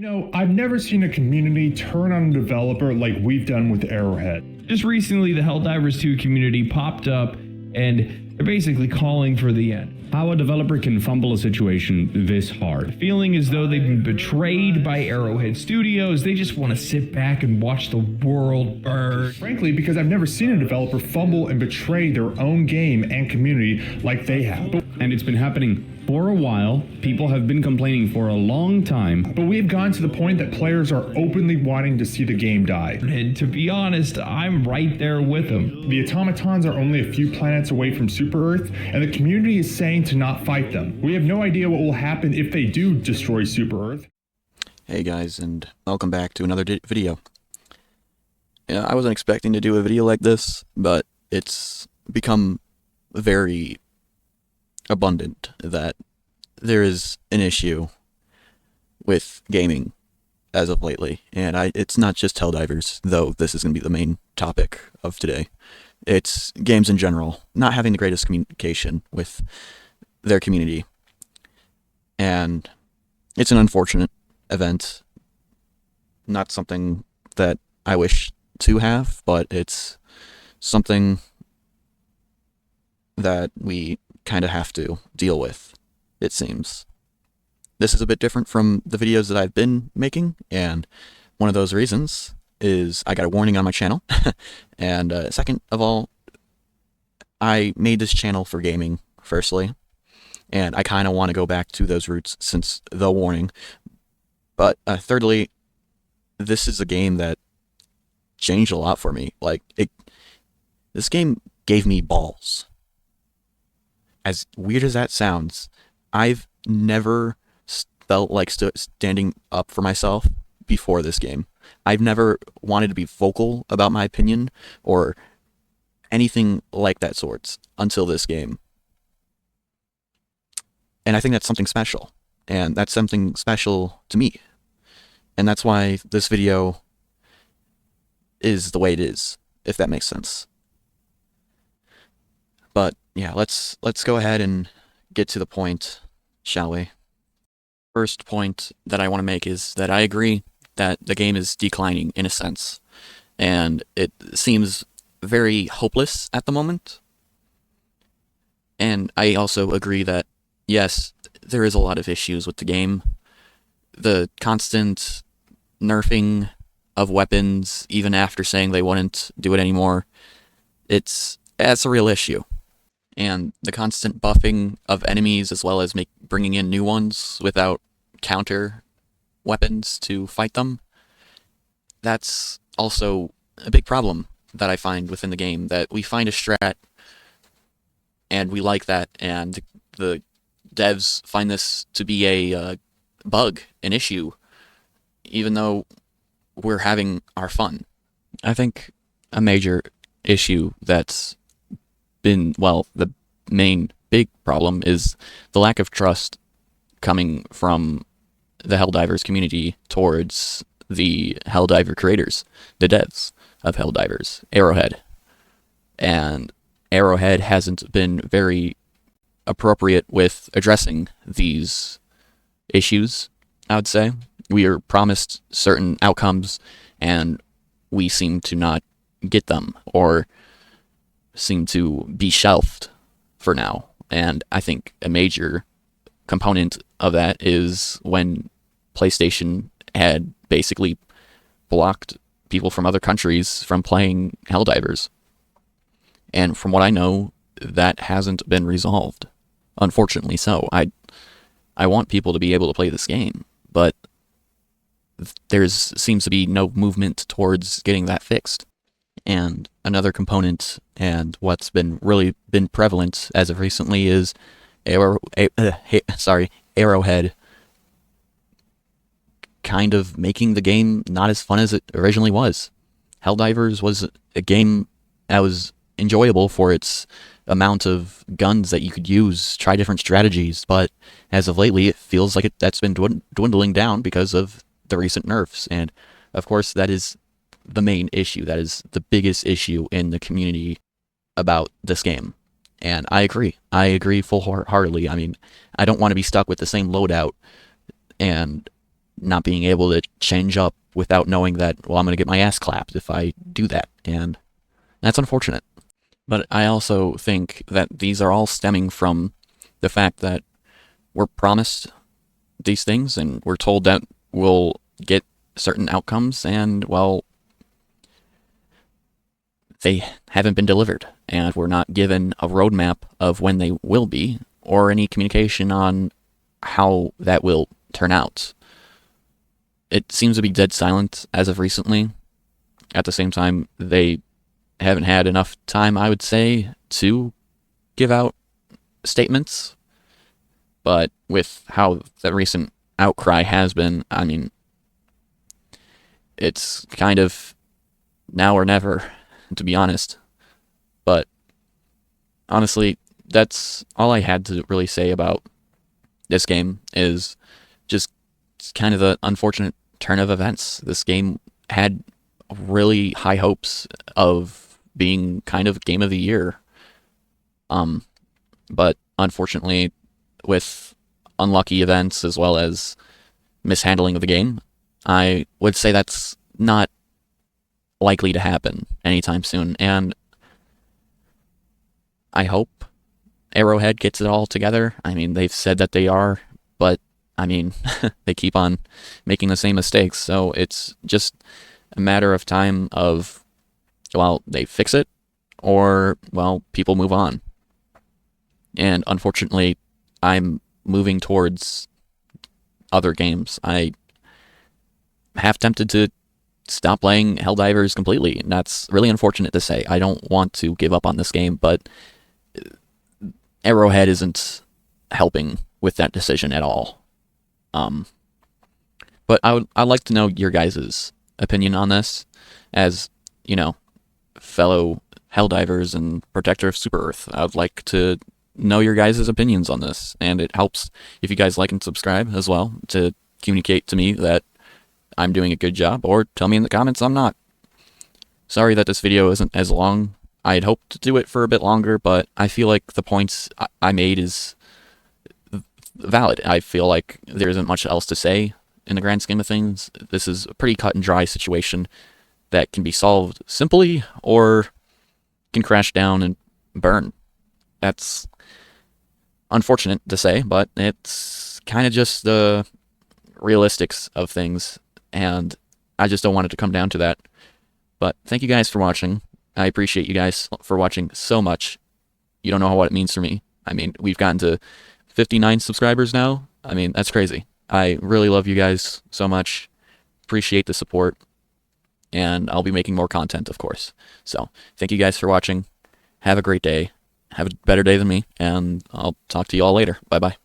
I've never seen a community turn on a developer like we've done with Arrowhead. Just recently, the Helldivers 2 community popped up, and they're basically calling for the end. How a developer can fumble a situation this hard. Feeling as though they've been betrayed by Arrowhead Studios, they just want to sit back and watch the world burn. Frankly, because I've never seen a developer fumble and betray their own game and community like they have. And it's been happening for a while. People have been complaining for a long time. But we have gotten to the point that players are openly wanting to see the game die. And to be honest, I'm right there with them. The automatons are only a few planets away from Super Earth, and the community is saying to not fight them. We have no idea what will happen if they do destroy Super Earth. Hey guys, and welcome back to another video. Yeah, I wasn't expecting to do a video like this, but it's become very abundant that there is an issue with gaming as of lately, and it's not just Helldivers, though this is going to be the main topic of today. It's games in general, not having the greatest communication with their community, and it's an unfortunate event, not something that I wish to have, but it's something that we kind of have to deal with, it seems. This is a bit different from the videos that I've been making, and one of those reasons is I got a warning on my channel, and second of all, I made this channel for gaming, firstly, and I kind of want to go back to those roots since the warning, but thirdly, this is a game that changed a lot for me. This game gave me balls. As weird as that sounds, I've never felt like standing up for myself before this game. I've never wanted to be vocal about my opinion or anything like that sorts until this game. And I think that's something special. And that's something special to me. And that's why this video is the way it is, if that makes sense. But yeah, let's go ahead and get to the point, shall we? First point that I want to make is that I agree that the game is declining in a sense, and it seems very hopeless at the moment. And I also agree that, yes, there is a lot of issues with the game. The constant nerfing of weapons, even after saying they wouldn't do it anymore, that's a real issue. And the constant buffing of enemies, as well as bringing in new ones without counter weapons to fight them, that's also a big problem that I find within the game, that we find a strat and we like that, and the devs find this to be a bug, an issue, even though we're having our fun. I think a major issue that's been, well, the main big problem is the lack of trust coming from the Helldivers community towards the Helldiver creators, the devs of Helldivers, Arrowhead. And Arrowhead hasn't been very appropriate with addressing these issues, I would say. We are promised certain outcomes, and we seem to not get them, or seem to be shelved for now. And I think a major component of that is when PlayStation had basically blocked people from other countries from playing Helldivers. And from what I know, that hasn't been resolved. Unfortunately so. I want people to be able to play this game, but seems to be no movement towards getting that fixed. And another component, and what's been really been prevalent as of recently, is Arrowhead kind of making the game not as fun as it originally was. Helldivers was a game that was enjoyable for its amount of guns that you could use, try different strategies, but as of lately it feels like that's been dwindling down because of the recent nerfs. And of course that is the main issue. That is the biggest issue in the community about this game. And I agree full-heartedly. I mean, I don't want to be stuck with the same loadout and not being able to change up without knowing that, well, I'm going to get my ass clapped if I do that. And that's unfortunate. But I also think that these are all stemming from the fact that we're promised these things and we're told that we'll get certain outcomes, and, well, they haven't been delivered, and we're not given a roadmap of when they will be, or any communication on how that will turn out. It seems to be dead silent as of recently. At the same time, they haven't had enough time, I would say, to give out statements. But with how the recent outcry has been, I mean, it's kind of now or never, to be honest. But honestly, that's all I had to really say about this game, is just kind of the unfortunate turn of events. This game had really high hopes of being kind of game of the year. But unfortunately, with unlucky events as well as mishandling of the game, I would say that's not likely to happen anytime soon. And I hope Arrowhead gets it all together. I mean, they've said that they are, but I mean, they keep on making the same mistakes. So it's just a matter of time of, well, they fix it, or, well, people move on. And unfortunately, I'm moving towards other games. I half tempted to stop playing Helldivers completely, and that's really unfortunate to say. I don't want to give up on this game, but Arrowhead isn't helping with that decision at all. But I'd like to know your guys' opinion on this, as, you know, fellow Helldivers and protector of Super Earth. I would like to know your guys' opinions on this, and it helps if you guys like and subscribe as well, to communicate to me that I'm doing a good job, or tell me in the comments I'm not. Sorry that this video isn't as long. I had hoped to do it for a bit longer, but I feel like the points I made is valid. I feel like there isn't much else to say in the grand scheme of things. This is a pretty cut and dry situation that can be solved simply, or can crash down and burn. That's unfortunate to say, but it's kind of just the realistics of things, and I just don't want it to come down to that. But thank you guys for watching. I appreciate you guys for watching so much. You don't know what it means for me. I mean, we've gotten to 59 subscribers now. I mean, that's crazy. I really love you guys so much. Appreciate the support. And I'll be making more content, of course. So, thank you guys for watching. Have a great day. Have a better day than me. And I'll talk to you all later. Bye-bye.